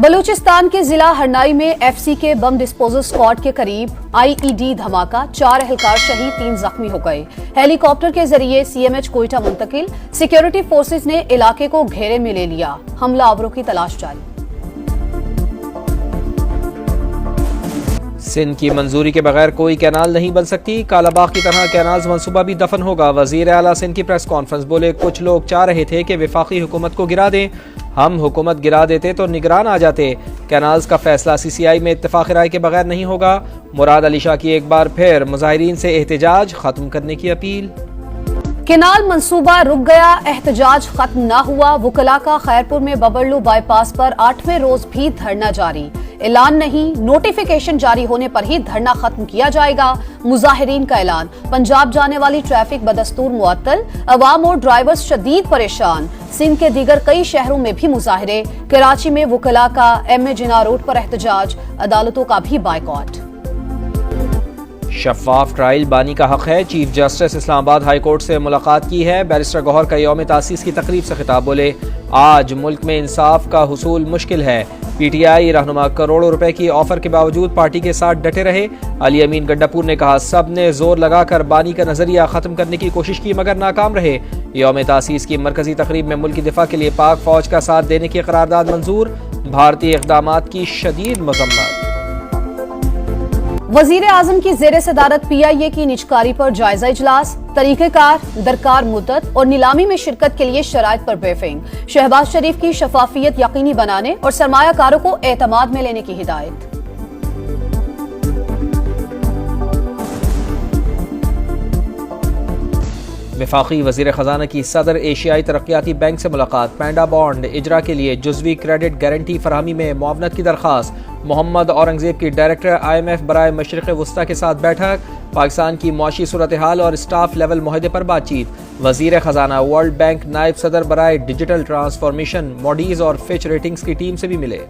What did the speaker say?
बलूचिस्तान के जिला हरनाई में एफसी के बम डिस्पोजल स्क्वाड के करीब आईईडी धमाका, 4 एहलकार शहीद, 3 जख्मी हो गए। हेलीकॉप्टर के जरिए सीएमएच कोयटा मुंतकिल, सिक्योरिटी फोर्सेस ने इलाके को घेरे में ले लिया। हमला आवरों की तलाश जारी। सिंध की मंजूरी के बगैर कोई कैनाल नहीं बन सकती, कालाबाग की तरह कैनाल्स मंसूबा भी दफन होगा। वजीर आला सिंध की प्रेस कॉन्फ्रेंस, बोले कुछ लोग चाह रहे थे कि वफाकी हुकूमत को गिरा दें, हम हुकूमत गिरा देते तो निगरान आ जाते। कैनाल्स का फैसला सीसीआई में इत्तेफाक राय के बगैर नहीं होगा। मुराद अली शाह की एक बार फिर मुजाहिरीन से एहतजाज खत्म करने की अपील। केनाल मंसूबा रुक गया, एहतजाज खत्म न हुआ। वुकला का खैरपुर में बबरलू बाईपास पर 8वें रोज भी धरना जारी। ऐलान नहीं, नोटिफिकेशन जारी होने पर ही धरना खत्म किया जाएगा। मुजाहिरीन का ऐलान। पंजाब जाने वाली ट्रैफिक बदस्तूर मुअत्तल, अवाम और ड्राइवर्स शदीद परेशान। सिंध के दीगर कई शहरों में भी मुजाहिरे। कराची में वुकला का एमए जिना रोड पर एहतजाज, अदालतों का भी बायकॉट। शफाफ ट्रायल बानी का हक है, chief justice Islamabad high court से मुलाकात की है। बैरिस्टर गौहर का यौम तासीस की तकरीब से खिताब, बोले आज मुल्क में इंसाफ का हुसूल मुश्किल है। पीटीआई रहनुमा करोड़ों रुपए की ऑफर के बावजूद पार्टी के साथ डटे रहे। अली अमीन गड्डापुर ने कहा सब ने जोर लगाकर बानी का नजरिया खत्म करने की कोशिश की मगर नाकाम रहे। यौम तासीस की मरकजी तकरीब में मुल्क की दिफा के लिए पाक फौज का साथ देने की करारदाद मंजूर। भारतीय इक़दामात की शदीद मजम्मत। वजीर आजम की जेर सदारत पीआईए की निजकारी पर जायजा इजलास, तरीक़ेकार, दरकार मुद्दत और नीलामी में शिरकत के लिए शराइत पर ब्रीफिंग। शहबाज शरीफ की शफाफियत यकीनी बनाने और सरमायाकारों को एतमाद में लेने की हिदायत। वफाकी वजीर खजाना की सदर एशियाई तरक्याती बैंक से मुलाकात। पैंडा बॉन्ड इजरा के लिए जुज़वी क्रेडिट गारंटी फरहमी में मुआवनत की दरख्वास्त। मोहम्मद औरंगजेब की डायरेक्टर IMF बराए मशरिक़ वस्ता के साथ बैठक। पाकिस्तान की मुआशी सूरत हाल और स्टाफ लेवल मुआहदे पर बातचीत। वजीर खजाना वर्ल्ड बैंक नायब सदर बराए डिजिटल ट्रांसफॉर्मेशन मॉडीज और फिच रेटिंग्स की टीम से भी मिले।